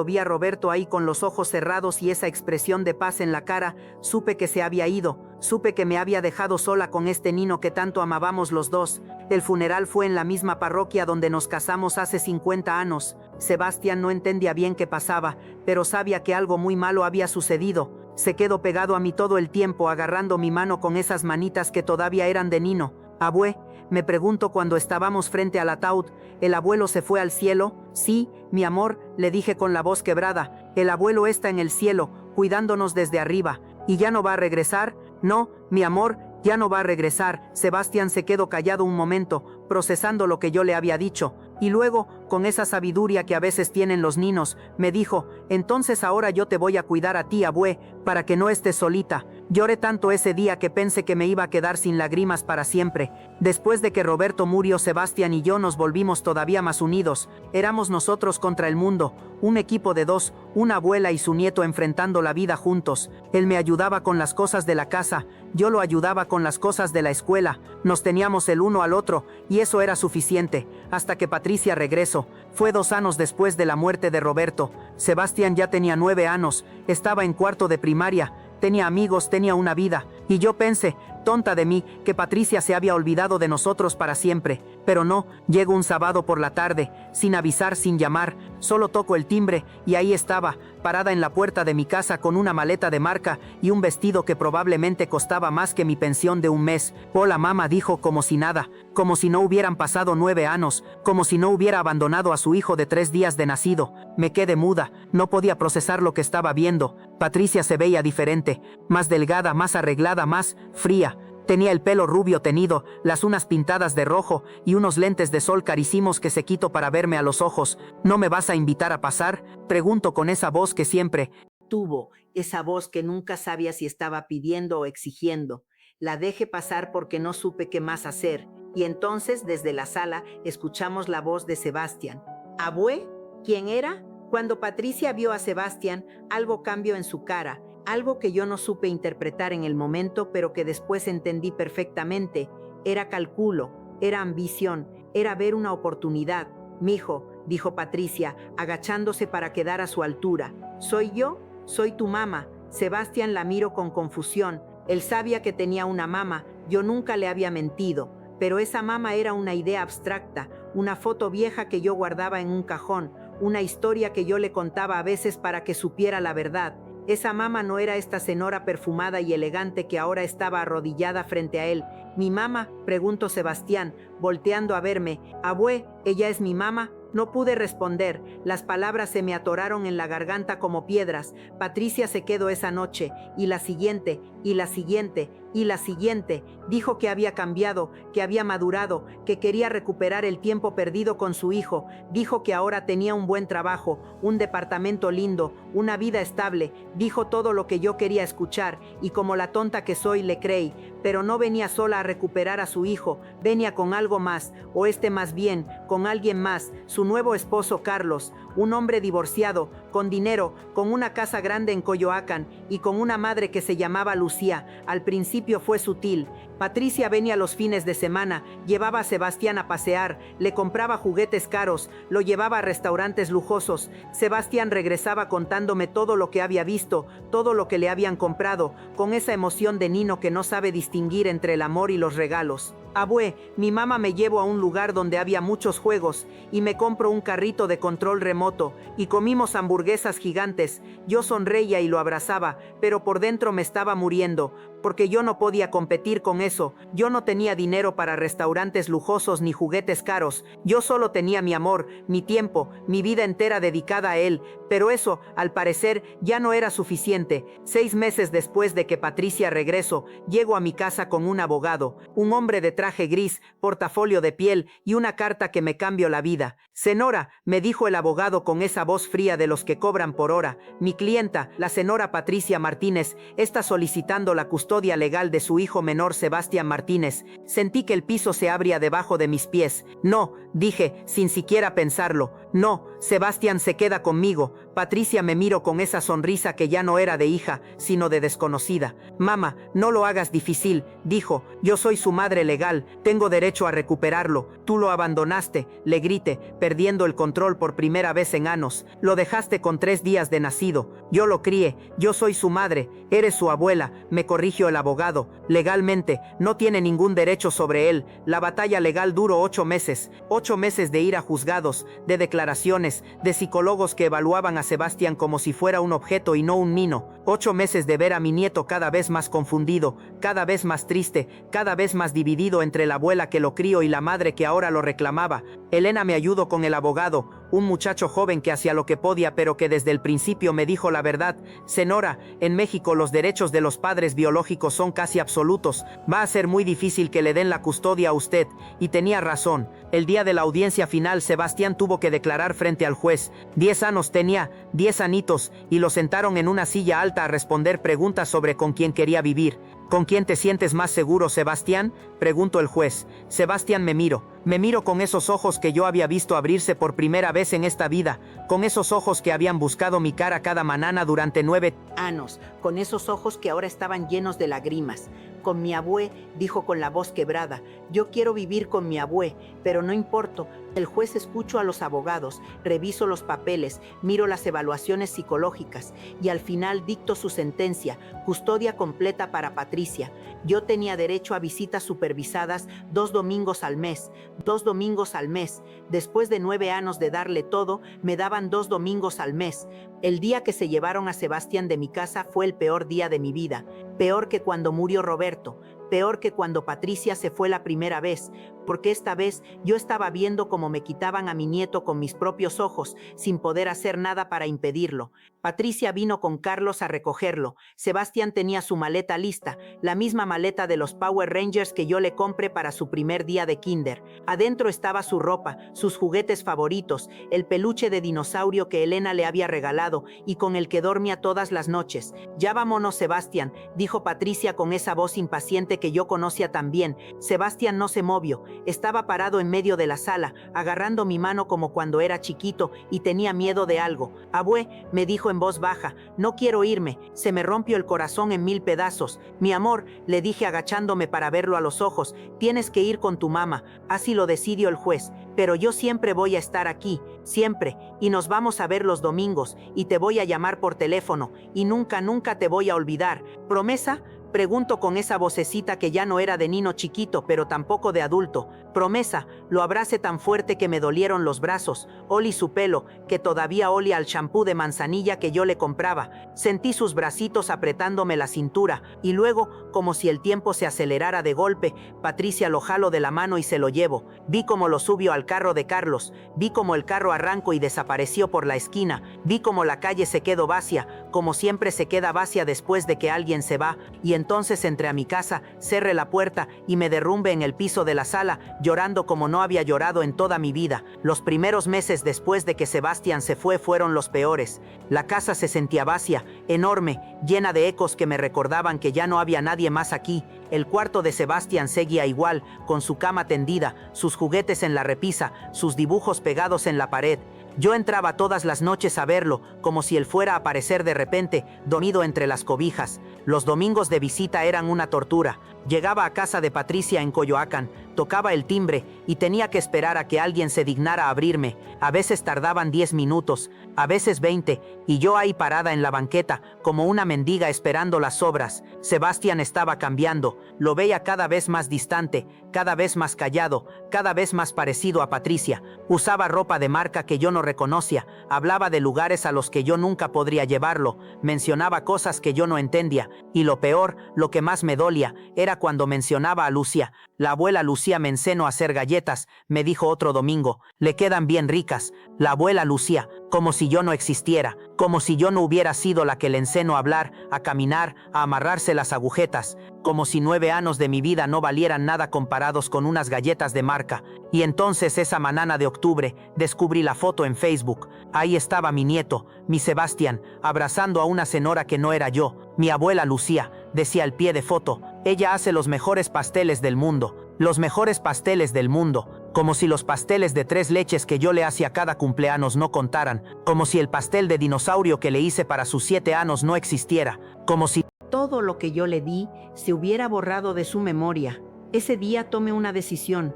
vi a Roberto ahí con los ojos cerrados y esa expresión de paz en la cara, supe que se había ido, supe que me había dejado sola con este niño que tanto amábamos los 2. El funeral fue en la misma parroquia donde nos casamos hace 50 años. Sebastián no entendía bien qué pasaba, pero sabía que algo muy malo había sucedido. Se quedó pegado a mí todo el tiempo, agarrando mi mano con esas manitas que todavía eran de niño. Abue, me pregunto cuando estábamos frente al ataúd, ¿el abuelo se fue al cielo? Sí, mi amor, le dije con la voz quebrada, el abuelo está en el cielo, cuidándonos desde arriba. ¿Y ya no va a regresar? No, mi amor, Ya no va a regresar. Sebastián se quedó callado un momento, procesando lo que yo le había dicho. Y luego, con esa sabiduría que a veces tienen los niños, me dijo, entonces ahora yo te voy a cuidar a ti, abue, para que no estés solita. Lloré tanto ese día que pensé que me iba a quedar sin lágrimas para siempre. Después de que Roberto murió, Sebastián y yo nos volvimos todavía más unidos. Éramos nosotros contra el mundo, un equipo de dos, una abuela y su nieto enfrentando la vida juntos. Él me ayudaba con las cosas de la casa, yo lo ayudaba con las cosas de la escuela. Nos teníamos el uno al otro, y eso era suficiente, hasta que Patricia regresó. Fue 2 años después de la muerte de Roberto. Sebastián ya tenía 9 años, estaba en cuarto de primaria, tenía amigos, tenía una vida, y yo pensé, tonta de mí, que Patricia se había olvidado de nosotros para siempre. Pero no, llego un sábado por la tarde, sin avisar, sin llamar, solo toco el timbre, y ahí estaba, parada en la puerta de mi casa con una maleta de marca y un vestido que probablemente costaba más que mi pensión de un mes. Hola mamá, dijo como si nada, como si no hubieran pasado 9 años, como si no hubiera abandonado a su hijo de 3 días de nacido. Me quedé muda, no podía procesar lo que estaba viendo. Patricia se veía diferente, más delgada, más arreglada, más fría. Tenía el pelo rubio tenido, las uñas pintadas de rojo y unos lentes de sol carísimos que se quitó para verme a los ojos. ¿No me vas a invitar a pasar?, pregunto con esa voz que siempre Tuvo esa voz que nunca sabía si estaba pidiendo o exigiendo. La dejé pasar porque no supe qué más hacer, y entonces desde la sala escuchamos la voz de Sebastián. ¿Abue? ¿Quién era? Cuando Patricia vio a Sebastián, algo cambió en su cara, algo que yo no supe interpretar en el momento, pero que después entendí perfectamente. Era calculo, era ambición, era ver una oportunidad. Mijo, dijo Patricia, agachándose para quedar a su altura. ¿Soy yo? Soy tu mamá. Sebastián la miró con confusión. Él sabía que tenía una mamá, yo nunca le había mentido, pero esa mamá era una idea abstracta, una foto vieja que yo guardaba en un cajón, una historia que yo le contaba a veces para que supiera la verdad. Esa mamá no era esta señora perfumada y elegante que ahora estaba arrodillada frente a él. ¿Mi mamá?, preguntó Sebastián, volteando a verme. ¿Abue, ella es mi mamá? No pude responder, las palabras se me atoraron en la garganta como piedras. Patricia se quedó esa noche, y la siguiente, y la siguiente, y la siguiente. Dijo que había cambiado, que había madurado, que quería recuperar el tiempo perdido con su hijo. Dijo que ahora tenía un buen trabajo, un departamento lindo, una vida estable. Dijo todo lo que yo quería escuchar, y como la tonta que soy le creí. Pero no venía sola a recuperar a su hijo, venía con algo más, o más bien, con alguien más, su nuevo esposo Carlos, un hombre divorciado, con dinero, con una casa grande en Coyoacán y con una madre que se llamaba Lucía. Al principio fue sutil. Patricia venía los fines de semana, llevaba a Sebastián a pasear, le compraba juguetes caros, lo llevaba a restaurantes lujosos. Sebastián regresaba contándome todo lo que había visto, todo lo que le habían comprado, con esa emoción de niño que no sabe distinguir entre el amor y los regalos. Abue, mi mamá me llevó a un lugar donde había muchos juegos y me compró un carrito de control remoto y comimos hamburguesas gigantes. Yo sonreía y lo abrazaba, pero por dentro me estaba muriendo, porque yo no podía competir con eso. Yo no tenía dinero para restaurantes lujosos ni juguetes caros. Yo solo tenía mi amor, mi tiempo, mi vida entera dedicada a él. Pero eso, al parecer, ya no era suficiente. 6 meses después de que Patricia regresó, llego a mi casa con un abogado, un hombre de traje gris, portafolio de piel y una carta que me cambió la vida. Senora, me dijo el abogado con esa voz fría de los que cobran por hora, mi clienta, la senora Patricia Martínez, está solicitando la custodia legal de su hijo menor Sebastián Martínez. Sentí que el piso se abría debajo de mis pies. No, dije, sin siquiera pensarlo. No, Sebastián se queda conmigo. Patricia me miró con esa sonrisa que ya no era de hija, sino de desconocida. Mamá, no lo hagas difícil, dijo, yo soy su madre legal, tengo derecho a recuperarlo. Tú lo abandonaste, le grité, perdiendo el control por primera vez en años. Lo dejaste con 3 días de nacido. Yo lo crié, yo soy su madre, eres su abuela, me corrigió el abogado. Legalmente, no tiene ningún derecho sobre él. La batalla legal duró 8 meses. 8 meses de ir a juzgados, de declaraciones, de psicólogos que evaluaban a Sebastián como si fuera un objeto y no un niño. 8 meses de ver a mi nieto cada vez más confundido, cada vez más triste, cada vez más dividido entre la abuela que lo crió y la madre que ahora lo reclamaba. Elena me ayudó con el abogado. un muchacho joven que hacía lo que podía pero que desde el principio me dijo la verdad. Senora, en México los derechos de los padres biológicos son casi absolutos, va a ser muy difícil que le den la custodia a usted, y tenía razón. El día de la audiencia final Sebastián tuvo que declarar frente al juez. 10 años tenía, 10 anitos, y lo sentaron en una silla alta a responder preguntas sobre con quién quería vivir. ¿Con quién te sientes más seguro, Sebastián?, preguntó el juez. Sebastián, me miro con esos ojos que yo había visto abrirse por primera vez en esta vida, con esos ojos que habían buscado mi cara cada mañana durante 9 años, con esos ojos que ahora estaban llenos de lágrimas. Con mi abue, dijo con la voz quebrada. Yo quiero vivir con mi abue, pero no importa. El juez escucho a los abogados, reviso los papeles, miro las evaluaciones psicológicas y al final dicto su sentencia, custodia completa para Patricia. Yo tenía derecho a visitas supervisadas 2 domingos al mes, 2 domingos al mes. Después de 9 años de darle todo, me daban 2 domingos al mes. El día que se llevaron a Sebastián de mi casa fue el peor día de mi vida, peor que cuando murió Roberto, peor que cuando Patricia se fue la primera vez, porque esta vez yo estaba viendo cómo me quitaban a mi nieto con mis propios ojos, sin poder hacer nada para impedirlo. Patricia vino con Carlos a recogerlo. Sebastián tenía su maleta lista, la misma maleta de los Power Rangers que yo le compré para su primer día de kinder. Adentro estaba su ropa, sus juguetes favoritos, el peluche de dinosaurio que Elena le había regalado y con el que dormía todas las noches. Ya vámonos, Sebastián, dijo Patricia con esa voz impaciente que yo conocía tan bien. Sebastián no se movió. Estaba parado en medio de la sala, agarrando mi mano como cuando era chiquito y tenía miedo de algo. Abue, me dijo en voz baja, no quiero irme, se me rompió el corazón en 1000 pedazos. Mi amor, le dije agachándome para verlo a los ojos, tienes que ir con tu mamá, así lo decidió el juez, pero yo siempre voy a estar aquí, siempre, y nos vamos a ver los domingos, y te voy a llamar por teléfono, y nunca, nunca te voy a olvidar. ¿Promesa? Pregunto con esa vocecita que ya no era de niño chiquito, pero tampoco de adulto. Promesa, lo abracé tan fuerte que me dolieron los brazos. Olí su pelo, que todavía olía al champú de manzanilla que yo le compraba. Sentí sus bracitos apretándome la cintura, y luego, como si el tiempo se acelerara de golpe, Patricia lo jaló de la mano y se lo llevó. Vi cómo lo subió al carro de Carlos, vi cómo el carro arrancó y desapareció por la esquina, vi cómo la calle se quedó vacía, como siempre se queda vacía después de que alguien se va, y entonces entré a mi casa, cerré la puerta y me derrumbé en el piso de la sala, llorando como no había llorado en toda mi vida. Los primeros meses después de que Sebastián se fue fueron los peores. La casa se sentía vacía, enorme, llena de ecos que me recordaban que ya no había nadie más aquí. El cuarto de Sebastián seguía igual, con su cama tendida, sus juguetes en la repisa, sus dibujos pegados en la pared. Yo entraba todas las noches a verlo, como si él fuera a aparecer de repente, dormido entre las cobijas. Los domingos de visita eran una tortura. Llegaba a casa de Patricia en Coyoacán, tocaba el timbre y tenía que esperar a que alguien se dignara a abrirme. A veces tardaban 10 minutos, a veces 20, y yo ahí parada en la banqueta, como una mendiga esperando las sobras. Sebastián estaba cambiando, lo veía cada vez más distante, cada vez más callado, cada vez más parecido a Patricia. Usaba ropa de marca que yo no reconocía, hablaba de lugares a los que yo nunca podría llevarlo, mencionaba cosas que yo no entendía, y lo peor, lo que más me dolía, era cuando mencionaba a Lucia. La abuela Lucía me enseñó a hacer galletas, me dijo otro domingo, le quedan bien ricas. La abuela Lucía, como si yo no existiera, como si yo no hubiera sido la que le enseñó a hablar, a caminar, a amarrarse las agujetas, como si 9 años de mi vida no valieran nada comparados con unas galletas de marca. Y entonces esa mañana de octubre descubrí la foto en Facebook. Ahí estaba mi nieto, mi Sebastián, abrazando a una señora que no era yo, mi abuela Lucía, decía al pie de foto. Ella hace los mejores pasteles del mundo, los mejores pasteles del mundo, como si los pasteles de 3 leches que yo le hacía cada cumpleaños no contaran, como si el pastel de dinosaurio que le hice para sus 7 años no existiera, como si todo lo que yo le di se hubiera borrado de su memoria. Ese día tomé una decisión.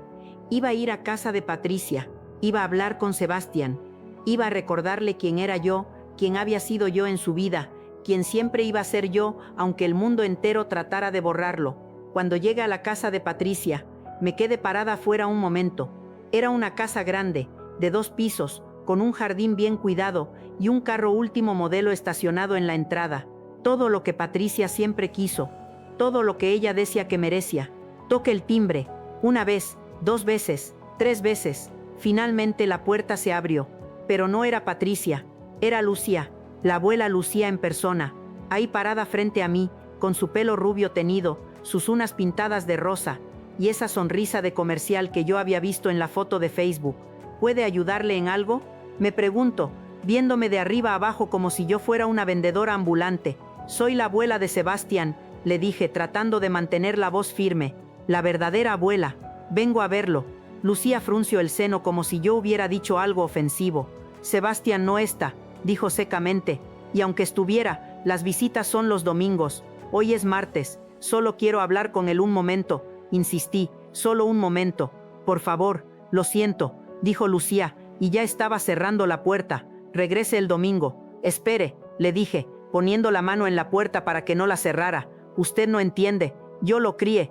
Iba a ir a casa de Patricia, iba a hablar con Sebastián, iba a recordarle quién era yo, quién había sido yo en su vida, quien siempre iba a ser yo, aunque el mundo entero tratara de borrarlo. Cuando llegué a la casa de Patricia, me quedé parada afuera un momento. Era una casa grande, de 2 pisos, con un jardín bien cuidado y un carro último modelo estacionado en la entrada. Todo lo que Patricia siempre quiso, todo lo que ella decía que merecía. Toqué el timbre, 1 vez, 2 veces, 3 veces. Finalmente la puerta se abrió. Pero no era Patricia, era Lucía, la abuela Lucía en persona, ahí parada frente a mí, con su pelo rubio tenido, sus uñas pintadas de rosa, y esa sonrisa de comercial que yo había visto en la foto de Facebook. ¿Puede ayudarle en algo?, me pregunto, viéndome de arriba abajo como si yo fuera una vendedora ambulante. Soy la abuela de Sebastián, le dije tratando de mantener la voz firme. La verdadera abuela. Vengo a verlo. Lucía frunció el seno como si yo hubiera dicho algo ofensivo. Sebastián no está, dijo secamente, y aunque estuviera, las visitas son los domingos. Hoy es martes, solo quiero hablar con él un momento, insistí, solo un momento. Por favor, lo siento, dijo Lucía, y ya estaba cerrando la puerta. Regrese el domingo. Espere, le dije, poniendo la mano en la puerta para que no la cerrara. Usted no entiende, yo lo crié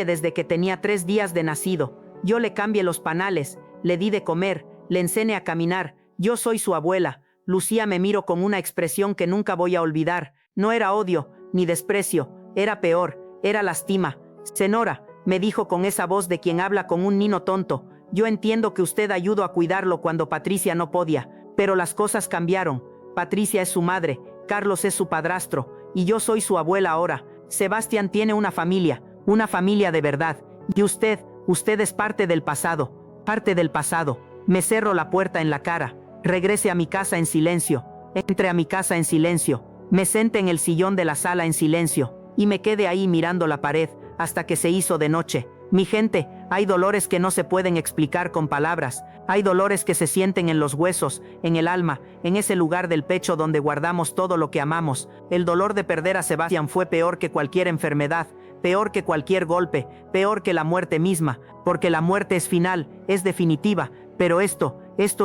desde que tenía 3 días de nacido. Yo le cambié los panales, le di de comer, le enseñé a caminar. Yo soy su abuela. Lucía me miró con una expresión que nunca voy a olvidar. No era odio, ni desprecio, era peor, era lástima. Senora, me dijo con esa voz de quien habla con un niño tonto, yo entiendo que usted ayudó a cuidarlo cuando Patricia no podía, pero las cosas cambiaron. Patricia es su madre, Carlos es su padrastro, y yo soy su abuela ahora. Sebastián tiene una familia de verdad, y usted es parte del pasado, Me cerró la puerta en la cara. Regrese a mi casa en silencio. Entré a mi casa en silencio. Me senté en el sillón de la sala en silencio, y me quedé ahí mirando la pared, hasta que se hizo de noche. Mi gente, hay dolores que no se pueden explicar con palabras. Hay dolores que se sienten en los huesos, en el alma, en ese lugar del pecho donde guardamos todo lo que amamos. El dolor de perder a Sebastián fue peor que cualquier enfermedad, peor que cualquier golpe, peor que la muerte misma, porque la muerte es final, es definitiva, pero esto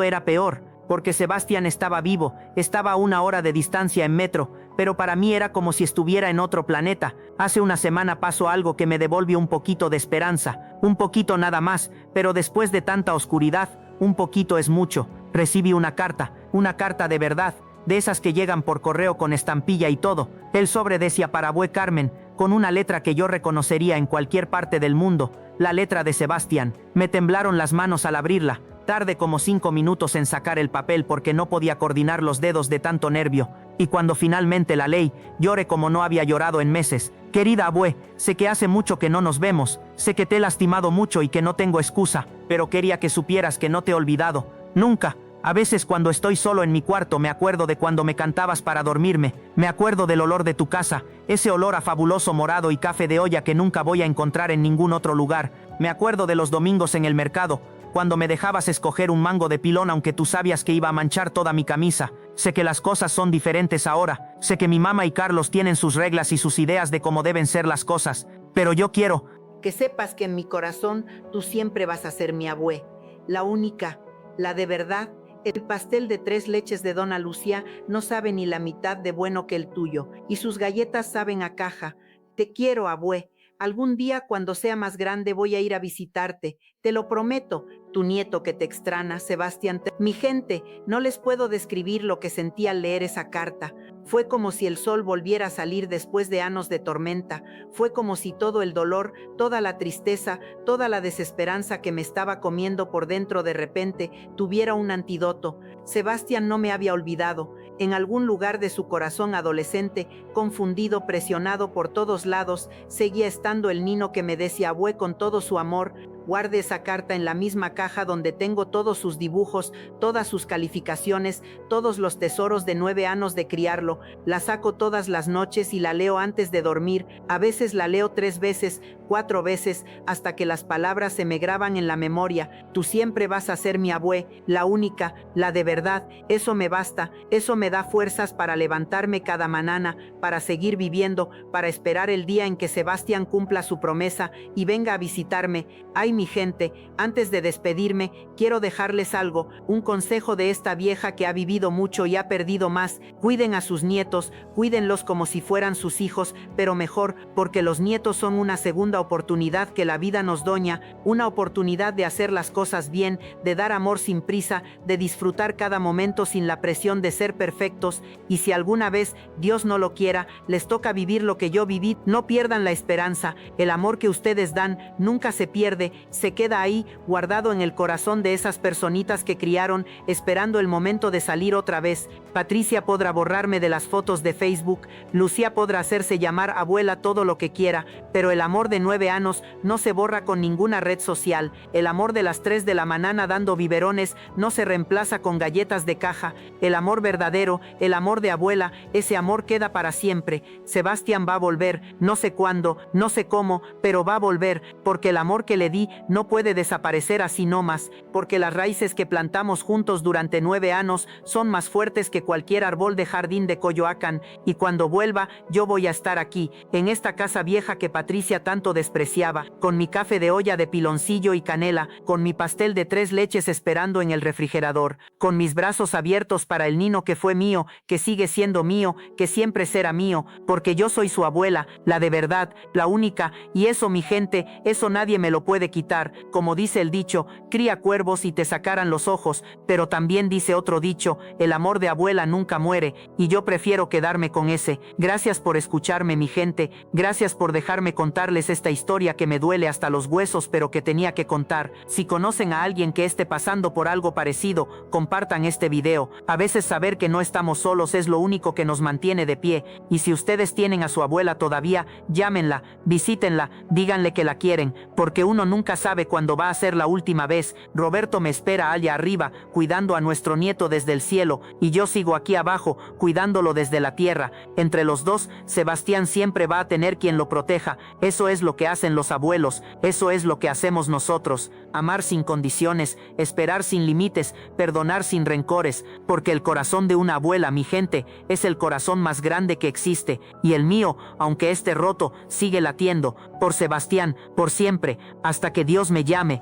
era peor, porque Sebastián estaba vivo, estaba a 1 hora de distancia en metro, pero para mí era como si estuviera en otro planeta. Hace una semana pasó algo que me devolvió un poquito de esperanza, un poquito nada más, pero después de tanta oscuridad, un poquito es mucho. Recibí una carta de verdad, de esas que llegan por correo con estampilla y todo. El sobre decía para Abue Carmen, con una letra que yo reconocería en cualquier parte del mundo, la letra de Sebastián. Me temblaron las manos al abrirla. Tardé como 5 minutos en sacar el papel porque no podía coordinar los dedos de tanto nervio, y cuando finalmente la leí, lloré como no había llorado en meses. Querida Abue, sé que hace mucho que no nos vemos, sé que te he lastimado mucho y que no tengo excusa, pero quería que supieras que no te he olvidado, nunca. A veces cuando estoy solo en mi cuarto me acuerdo de cuando me cantabas para dormirme, me acuerdo del olor de tu casa, ese olor a fabuloso morado y café de olla que nunca voy a encontrar en ningún otro lugar, me acuerdo de los domingos en el mercado, cuando me dejabas escoger un mango de pilón aunque tú sabías que iba a manchar toda mi camisa. Sé que las cosas son diferentes ahora, sé que mi mamá y Carlos tienen sus reglas y sus ideas de cómo deben ser las cosas, pero yo quiero que sepas que en mi corazón tú siempre vas a ser mi abue, la única, la de verdad. El pastel de 3 leches de Dona Lucía no sabe ni la mitad de bueno que el tuyo, y sus galletas saben a caja. Te quiero, abue. Algún día, cuando sea más grande, voy a ir a visitarte. Te lo prometo. Tu nieto que te extraña, Sebastián. Mi gente, no les puedo describir lo que sentí al leer esa carta. Fue como si el sol volviera a salir después de años de tormenta. Fue como si todo el dolor, toda la tristeza, toda la desesperanza que me estaba comiendo por dentro de repente tuviera un antídoto. Sebastián no me había olvidado. En algún lugar de su corazón adolescente, confundido, presionado por todos lados, seguía estando el niño que me decía abue con todo su amor. Guarde esa carta en la misma caja donde tengo todos sus dibujos, todas sus calificaciones, todos los tesoros de 9 años de criarlo. La saco todas las noches y la leo antes de dormir. A veces la leo 3 veces, 4 veces, hasta que las palabras se me graban en la memoria. Tú siempre vas a ser mi abue, la única, la de verdad. Eso me basta, eso me da fuerzas para levantarme cada mañana, para seguir viviendo, para esperar el día en que Sebastián cumpla su promesa y venga a visitarme. Ay, mi gente, antes de despedirme, quiero dejarles algo, un consejo de esta vieja que ha vivido mucho y ha perdido más. Cuiden a sus nietos, cuídenlos como si fueran sus hijos, pero mejor, porque los nietos son una segunda oportunidad que la vida nos doña, una oportunidad de hacer las cosas bien, de dar amor sin prisa, de disfrutar cada momento sin la presión de ser perfectos, y si alguna vez, Dios no lo quiera, les toca vivir lo que yo viví, no pierdan la esperanza. El amor que ustedes dan nunca se pierde se queda ahí, guardado en el corazón de esas personitas que criaron, esperando el momento de salir otra vez. Patricia podrá borrarme de las fotos de Facebook, Lucía podrá hacerse llamar abuela todo lo que quiera, pero el amor de 9 años no se borra con ninguna red social. El amor de las 3 de la mañana dando biberones no se reemplaza con galletas de caja. El amor verdadero, el amor de abuela, ese amor queda para siempre. Sebastián va a volver, no sé cuándo, no sé cómo, pero va a volver, porque el amor que le di no puede desaparecer así nomás, porque las raíces que plantamos juntos durante 9 años son más fuertes que cualquier árbol de jardín de Coyoacán, y cuando vuelva yo voy a estar aquí, en esta casa vieja que Patricia tanto despreciaba, con mi café de olla de piloncillo y canela, con mi pastel de 3 leches esperando en el refrigerador, con mis brazos abiertos para el niño que fue mío, que sigue siendo mío, que siempre será mío, porque yo soy su abuela, la de verdad, la única, y eso, mi gente, eso nadie me lo puede quitar. Como dice el dicho, cría cuervos y te sacarán los ojos, pero también dice otro dicho, el amor de abuela nunca muere, y yo prefiero quedarme con ese. Gracias por escucharme, mi gente, gracias por dejarme contarles esta historia que me duele hasta los huesos, pero que tenía que contar. Si conocen a alguien que esté pasando por algo parecido, compartan este video. A veces saber que no estamos solos es lo único que nos mantiene de pie, y si ustedes tienen a su abuela todavía, llámenla, visítenla, díganle que la quieren, porque uno nunca sabe cuándo va a ser la última vez. Roberto me espera allá arriba, cuidando a nuestro nieto desde el cielo, y yo sigo aquí abajo, cuidándolo desde la tierra. Entre los dos, Sebastián siempre va a tener quien lo proteja. Eso es lo que hacen los abuelos, eso es lo que hacemos nosotros. Amar sin condiciones, esperar sin límites, perdonar sin rencores, porque el corazón de una abuela, mi gente, es el corazón más grande que existe, y el mío, aunque esté roto, sigue latiendo, por Sebastián, por siempre, hasta que Dios me llame.